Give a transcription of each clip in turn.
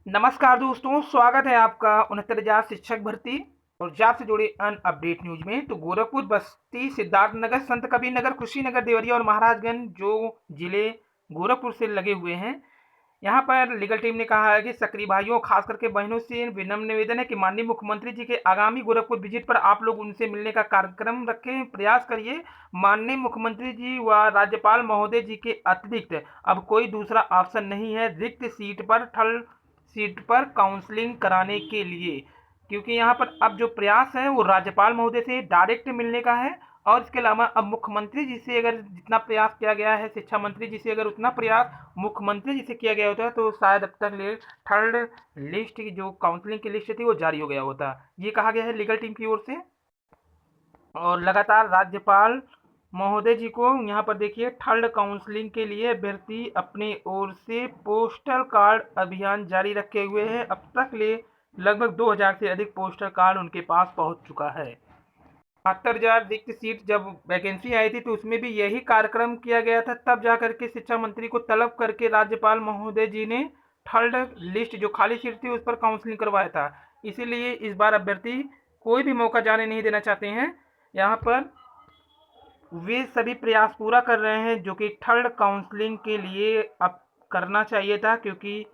नमस्कार दोस्तों, स्वागत है आपका 69,000 शिक्षक भर्ती और जॉब से जुड़े अन्य अपडेट न्यूज में। तो गोरखपुर, बस्ती, सिद्धार्थनगर, संत कबीरनगर, कुशीनगर, देवरिया और महाराजगंज जो जिले गोरखपुर से लगे हुए हैं, यहाँ पर लीगल टीम ने कहा है कि सक्रिय भाइयों खास करके बहनों से विनम्र निवेदन है कि माननीय मुख्यमंत्री जी के आगामी गोरखपुर विजिट पर आप लोग उनसे मिलने का कार्यक्रम रखें, प्रयास करिए। माननीय मुख्यमंत्री जी व राज्यपाल महोदय जी के अतिरिक्त अब कोई दूसरा ऑप्शन नहीं है रिक्त सीट पर काउंसलिंग कराने के लिए, क्योंकि यहाँ पर अब जो प्रयास है वो राज्यपाल महोदय से डायरेक्ट मिलने का है। और इसके अलावा अब मुख्यमंत्री जी से अगर जितना प्रयास किया गया है, शिक्षा मंत्री जी से अगर उतना प्रयास मुख्यमंत्री जी से किया गया होता तो शायद अब तक थर्ड लिस्ट की जो काउंसलिंग की लिस्ट थी वो जारी हो गया होता, ये कहा गया है लीगल टीम की ओर से। और लगातार राज्यपाल महोदय जी को यहाँ पर देखिए थर्ड काउंसलिंग के लिए अभ्यर्थी अपनी ओर से पोस्टल कार्ड अभियान जारी रखे हुए हैं। अब तक ले लगभग 2000 से अधिक पोस्टल कार्ड उनके पास पहुंच चुका है। 72,000 रिक्त सीट जब वैकेंसी आई थी तो उसमें भी यही कार्यक्रम किया गया था, तब जाकर के शिक्षा मंत्री को तलब करके राज्यपाल महोदय जी ने थर्ड लिस्ट जो खाली सीट थी उस पर काउंसलिंग करवाया था। इसीलिए इस बार अभ्यर्थी कोई भी मौका जाने नहीं देना चाहते हैं। यहाँ पर वे सभी प्रयास पूरा कर रहे हैं जो कि थर्ड काउंसलिंग के लिए अब करना चाहिए था, क्योंकि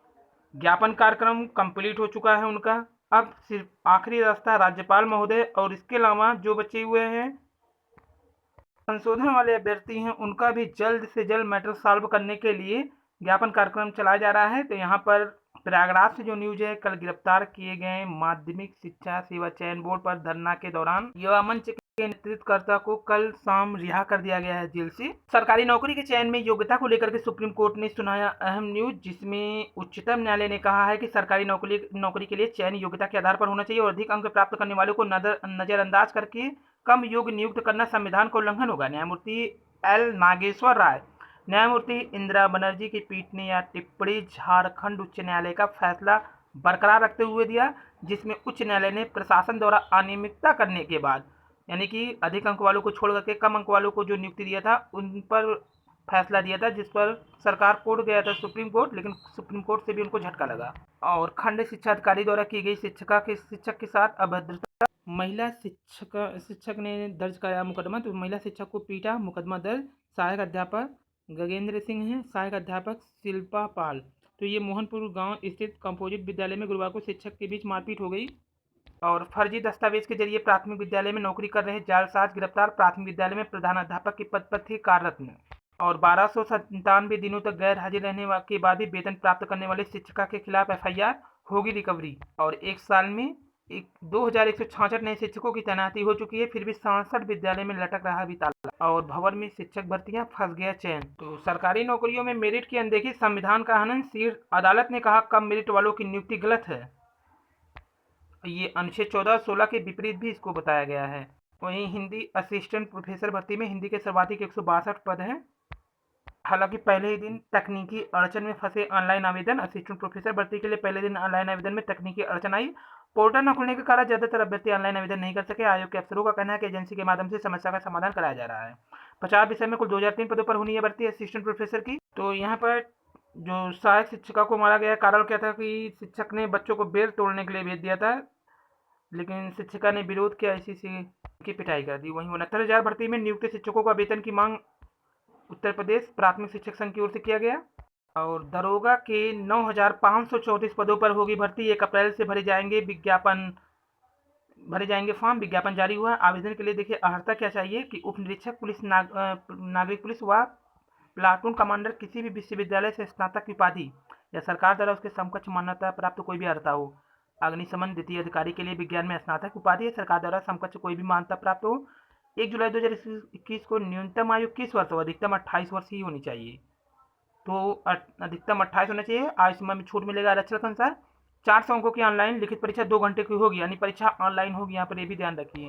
ज्ञापन कार्यक्रम कंप्लीट हो चुका है उनका। अब सिर्फ आखिरी रास्ता राज्यपाल महोदय और इसके अलावा जो बचे हुए हैं संशोधन वाले अभ्यर्थी हैं उनका भी जल्द से जल्द मैटर सॉल्व करने के लिए ज्ञापन कार्यक्रम चलाया जा रहा है। तो यहाँ पर प्रयागराज से जो न्यूज है, कल गिरफ्तार किए गए माध्यमिक शिक्षा सेवा चयन बोर्ड पर धरना के दौरान युवा मंच के नेतृत्वकर्ता को कल शाम रिहा कर दिया गया है जेल से। सरकारी नौकरी के चयन में योग्यता को लेकर के सुप्रीम कोर्ट ने सुनाया अहम न्यूज, जिसमें उच्चतम न्यायालय ने कहा है कि सरकारी नौकरी के लिए चयन योग्यता के आधार पर होना चाहिए और अधिक अंक प्राप्त करने वालों को नजरअंदाज करके कम योग्य नियुक्त करना संविधान का उल्लंघन होगा। न्यायमूर्ति एल नागेश्वर राय, न्यायमूर्ति इंदिरा बनर्जी की पीठ ने यह टिप्पणी झारखंड उच्च न्यायालय का फैसला बरकरार रखते हुए दिया, जिसमें उच्च न्यायालय ने प्रशासन द्वारा अनियमितता करने के बाद, यानी कि अधिक अंक वालों को छोड़ करके कम अंक वालों को जो नियुक्ति दिया था उन पर फैसला दिया था, जिस पर सरकार कोर्ट गया था सुप्रीम कोर्ट, लेकिन सुप्रीम कोर्ट से भी उनको झटका लगा। और खंड शिक्षा अधिकारी द्वारा की गई शिक्षक के साथ अभद्रता, महिला शिक्षक ने दर्ज कराया मुकदमा, तो महिला शिक्षक को पीटा, मुकदमा दर्ज। सहायक अध्यापक गगेंद्र सिंह हैं, सहायक अध्यापक शिल्पा पाल। तो ये मोहनपुर गांव स्थित कंपोजिट विद्यालय में गुरुवार को शिक्षक के बीच मारपीट हो गई। और फर्जी दस्तावेज के जरिए प्राथमिक विद्यालय में नौकरी कर रहे जालसाज गिरफ्तार, प्राथमिक विद्यालय में प्रधानाध्यापक के पद पर थे कार्यरत में। और 1297 दिनों तक गैर हाजिर रहने के बाद भी वेतन प्राप्त करने वाले शिक्षिका के खिलाफ एफआईआर, होगी रिकवरी। और एक साल में 2166 नए शिक्षकों की तैनाती हो चुकी है, फिर भी 67 विद्यालय में लटक रहा भी ताला। और भवन में शिक्षक भर्तियां, फंस गया चयन। तो सरकारी नौकरियों में मेरिट की अनदेखी, संविधान का हनन, शीर्ष अदालत ने कहा कम मेरिट वालों की नियुक्ति गलत है। ये अनुच्छेद 14-16 के विपरीत भी इसको बताया गया है। वहीं हिंदी असिस्टेंट प्रोफेसर भर्ती में हिंदी के सर्वाधिक 162 पद हैं। हालांकि पहले ही दिन तकनीकी अड़चन में फंसे ऑनलाइन आवेदन, असिस्टेंट प्रोफेसर भर्ती के लिए पहले दिन ऑनलाइन आवेदन में तकनीकी अड़चन आई। पोर्टल न खुलने के कारण ज्यादातर अभ्यर्थी ऑनलाइन आवेदन नहीं कर सके। आयोग के अफसरों का कहना है कि एजेंसी के माध्यम से समस्या का समाधान कराया जा रहा है। 50 विषय में कुल 2003 पदों पर होनी है भर्ती असिस्टेंट प्रोफेसर की। तो यहाँ पर जो सहायक शिक्षिका को मारा गया, कारण क्या था कि शिक्षक ने बच्चों को बेल तोड़ने के लिए भेज दिया था, लेकिन शिक्षिका ने विरोध किया, इसी से की पिटाई कर दी। वहीं 69,000 भर्ती में नियुक्त शिक्षकों का वेतन की मांग उत्तर प्रदेश प्राथमिक शिक्षक संघ की ओर से किया गया। और दरोगा के 9,534 पदों पर होगी भर्ती। 1 अप्रैल से भरे जाएंगे फॉर्म, विज्ञापन जारी हुआ। आवेदन के लिए देखिए अर्हता क्या चाहिए कि उप निरीक्षक पुलिस, नागरिक पुलिस व प्लाटून कमांडर किसी भी विश्वविद्यालय से स्नातक की उपाधि या सरकार द्वारा उसके समकक्ष मान्यता प्राप्त कोई भी अर्हता हो। अग्निशमन द्वितीय अधिकारी के लिए विज्ञान में स्नातक उपाधि है, सरकार द्वारा समकक्ष कोई भी मान्यता प्राप्त हो। 1 जुलाई 2021 को न्यूनतम आयु 21 वर्ष हो, अधिकतम 28 वर्ष ही होनी चाहिए। तो अधिकतम 28 होना चाहिए। आयु सीमा में छूट मिलेगा आरक्षण के अनुसार। 400 अंकों की ऑनलाइन लिखित परीक्षा 2 घंटे की होगी, यानी परीक्षा ऑनलाइन होगी, यहाँ पर ये भी ध्यान रखिए।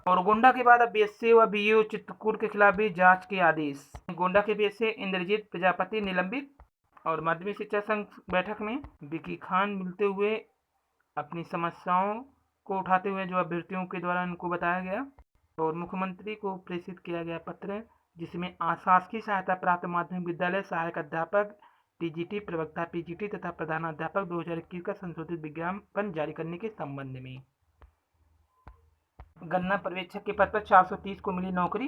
और गोंडा के बाद अब बीएसए व बीईओ चित्रकूट के खिलाफ भी जांच के आदेश। गोंडा के बीएसए इंद्रजीत प्रजापति निलंबित। और माध्यमिक शिक्षा संघ बैठक में विकी खान मिलते हुए अपनी समस्याओं को उठाते हुए जो अभ्यर्थियों के द्वारा उनको बताया गया। और मुख्यमंत्री को प्रेषित किया गया पत्र, जिसमें आशासकीय सहायता प्राप्त माध्यमिक विद्यालय सहायक अध्यापक टीजीटी प्रवक्ता पीजीटी तथा प्रधानाध्यापक 2021 का संशोधित विज्ञापन जारी करने के संबंध में। गन्ना पर्यवेक्षक के पद पर 430 को मिली नौकरी,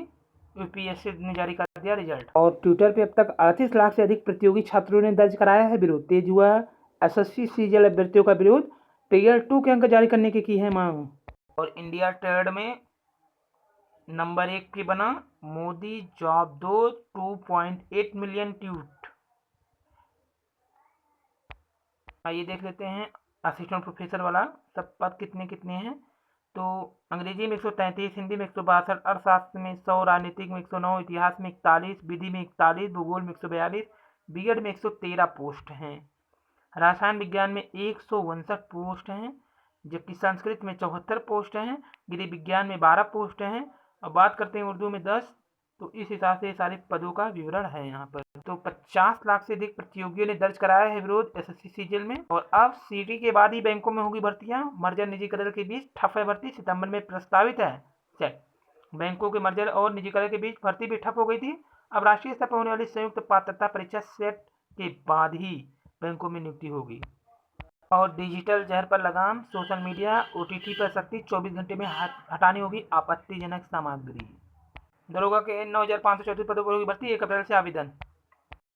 यूपीएससी ने जारी कर दिया रिजल्ट। और ट्विटर पे अब तक 38 लाख से अधिक प्रतियोगी छात्रों ने दर्ज कराया है विरोध। तेज हुआ एसएससी सीजीएल अभ्यर्थियों का विरोध, टियर 2 के अंक जारी करने की है मांग। और इंडिया ट्रेड में नंबर 1 पे बना मोदी जॉब दो 2.8 मिलियन ट्वीट। आइए देख लेते हैं असिस्टेंट प्रोफेसर वाला सब पद कितने कितने हैं। तो अंग्रेजी में 133, हिंदी में 162, अर्थशास्त्र में 100, राजनीतिक में 109, इतिहास में 41, विधि में 41, भूगोल में 142, बीएड में 113 पोस्ट हैं। रसायन विज्ञान में 159 पोस्ट हैं, जबकि संस्कृत में 74 पोस्ट हैं, गृह विज्ञान में 12 पोस्ट हैं। अब बात करते हैं उर्दू में 10। तो इस हिसाब से सारे पदों का विवरण है यहाँ पर। तो 50 लाख से अधिक प्रतियोगियों ने दर्ज कराया है विरोध एसएससी सीजीएल में। और अब सीटी के बाद ही बैंकों में होगी भर्तियां, मर्जर निजीकरण के बीच ठप है भर्ती, सितंबर में प्रस्तावित है सेट। बैंकों के मर्जर और निजीकरण के बीच भर्ती भी ठप हो गई थी। अब राष्ट्रीय स्तर पर होने वाली संयुक्त पात्रता परीक्षा सेट के बाद ही बैंकों में नियुक्ति होगी। और डिजिटल जहर पर लगाम, सोशल मीडिया ओटीटी पर सख्ती, 24 घंटे में हटानी होगी आपत्तिजनक सामग्री। दरोगा के 9,534 पदों पर होगी भर्ती, 1 अप्रैल से आवेदन।